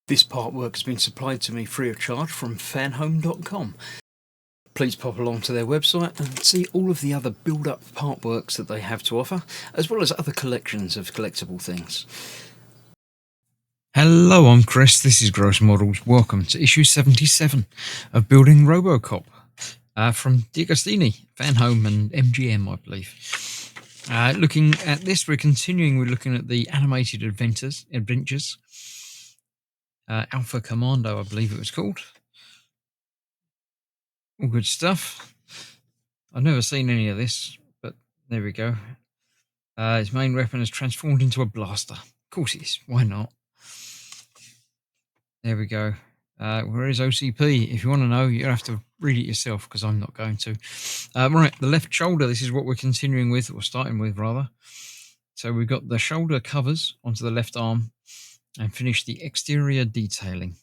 This artwork has been supplied to me free of charge from Fanhome.com. Please pop along to their website and see all of the other build-up artworks that they have to offer, as well as other collections of collectible things. Hello, I'm Chris. This is Gross Models. Welcome to issue 77 of Building Robocop from D'Agostini, Fanhome and MGM, I believe. Looking at this, we're looking at the animated adventures. Alpha Commando, I believe it was called. All good stuff. I've never seen any of this, but there we go. His main weapon is transformed into a blaster. Of course it is. Why not? There we go. Where is OCP? If you want to know, you have to read it yourself because I'm not going to. Right, the left shoulder. This is what we're continuing with, or starting with, rather. So we've got the shoulder covers onto the left arm and finish the exterior detailing.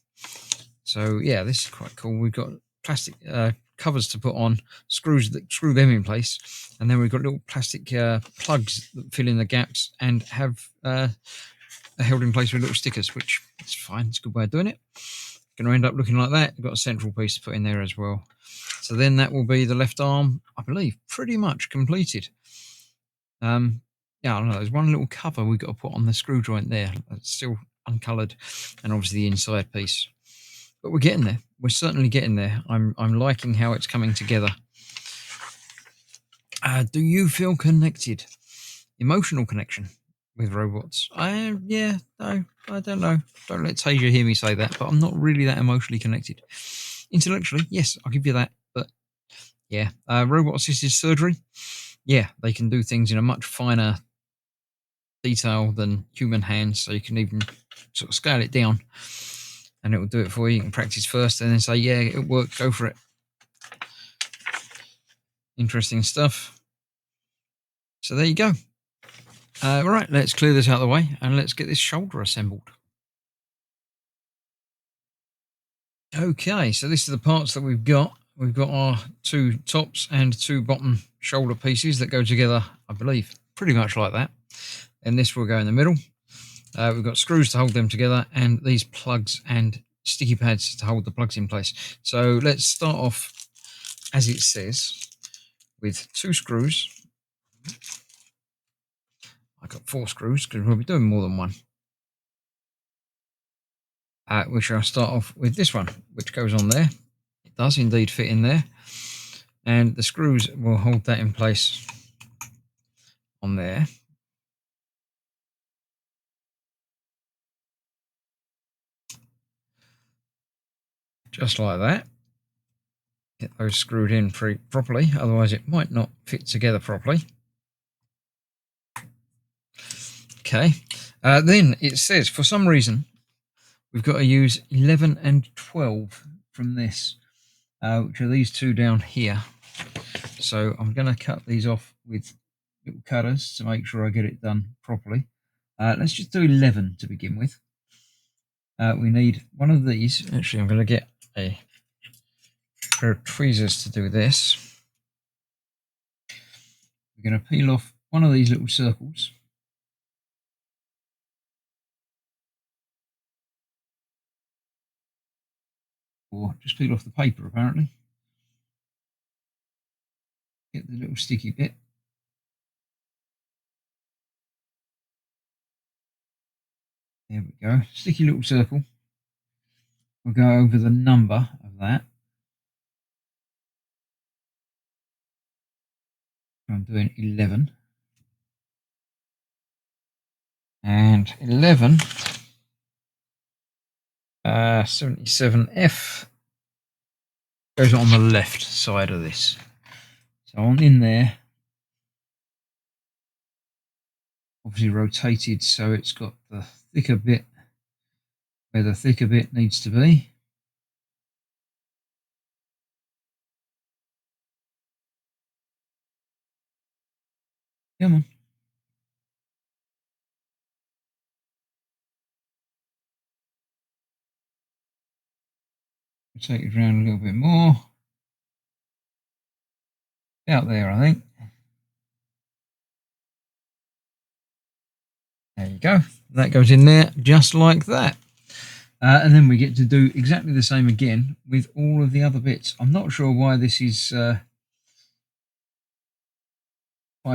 So, yeah, this is quite cool. We've got plastic covers to put on, screws that screw them in place, and then we've got little plastic plugs that fill in the gaps and have held in place with little stickers, which is fine. It's a good way of doing it. Going to end up looking like that. We've got a central piece to put in there as well. So then that will be the left arm, I believe, pretty much completed. Yeah, I don't know. There's one little cover we've got to put on the screw joint there. It's still uncoloured, and obviously the inside piece. But we're getting there. We're certainly getting there. I'm liking how it's coming together. Do you feel connected? Emotional connection with robots? No, I don't know. Don't let Tasia hear me say that, but I'm not really that emotionally connected. Intellectually, yes, I'll give you that. But yeah, robot-assisted surgery, yeah, they can do things in a much finer detail than human hands, so you can even sort of scale it down and it will do it for you. You can practice first and then say, yeah, it'll work, go for it. Interesting stuff. So there you go. Right, let's clear this out of the way and let's get this shoulder assembled. Okay, so this is the parts that we've got. We've got our two tops and two bottom shoulder pieces that go together, I believe, pretty much like that. And this will go in the middle. We've got screws to hold them together and these plugs and sticky pads to hold the plugs in place. So let's start off, as it says, with two screws. I've got 4 screws because we'll be doing more than one. We shall start off with this one, which goes on there. It does indeed fit in there. And the screws will hold that in place on there. Just like that. Get those screwed in properly, otherwise it might not fit together properly. Okay, then it says for some reason we've got to use 11 and 12 from this, which are these two down here. So I'm going to cut these off with little cutters to make sure I get it done properly. Let's just do 11 to begin with. We need one of these. Actually, I'm going to get a pair of tweezers to do this. We're going to peel off one of these little circles. Or just peel off the paper, apparently. Get the little sticky bit. There we go. Sticky little circle. We'll go over the number of that. I'm doing 11. And 11, 77F goes on the left side of this. So on in there, obviously rotated so it's got the thicker bit where the thicker bit needs to be. Come on. Take it around a little bit more. Out there, I think. There you go. That goes in there just like that. And then we get to do exactly the same again with all of the other bits. I'm not sure why this is 5,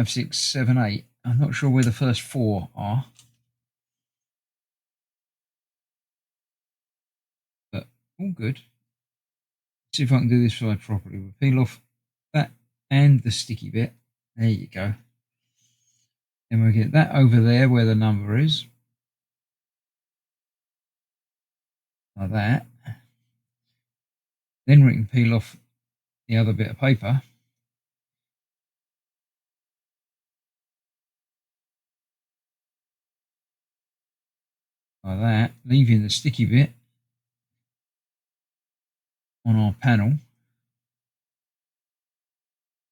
6, 7, 8. I'm not sure where the first 4 are. But all good. Let's see if I can do this side properly. We'll peel off that and the sticky bit. There you go. Then we'll get that over there where the number is. Like that. Then we can peel off the other bit of paper. Like that. Leaving the sticky bit on our panel.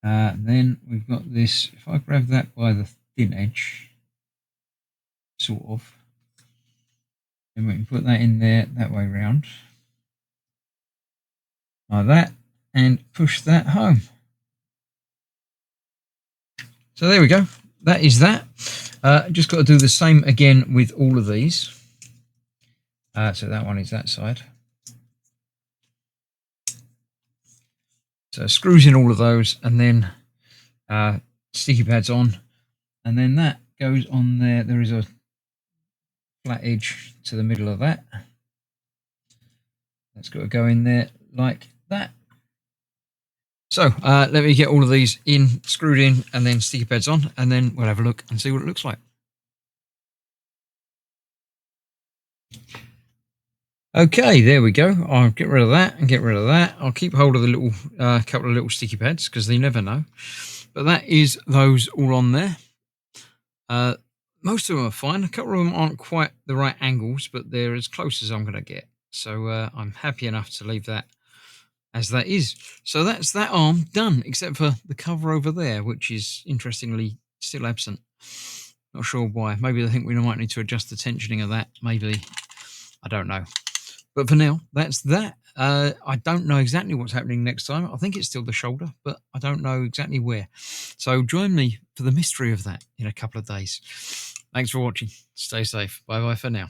Then we've got this. If I grab that by the thin edge, sort of, then we can put that in there that way round, like that, and push that home. So there we go. That is that. Just got to do the same again with all of these. So that one is that side. So screws in all of those, and then sticky pads on, and then that goes on there. There is a flat edge to the middle of that. That's got to go in there like that. So let me get all of these in, screwed in, and then sticky pads on, and then we'll have a look and see what it looks like. Okay, there we go. I'll get rid of that and get rid of that. I'll keep hold of the little couple of little sticky pads because they never know. But that is those all on there. Most of them are fine. A couple of them aren't quite the right angles, but they're as close as I'm going to get. So I'm happy enough to leave that as that is. So that's that arm done, except for the cover over there, which is interestingly still absent. Not sure why. Maybe I think we might need to adjust the tensioning of that. Maybe. I don't know. But for now, that's that. I don't know exactly what's happening next time. I think it's still the shoulder, but I don't know exactly where. So join me for the mystery of that in a couple of days. Thanks for watching. Stay safe. Bye-bye for now.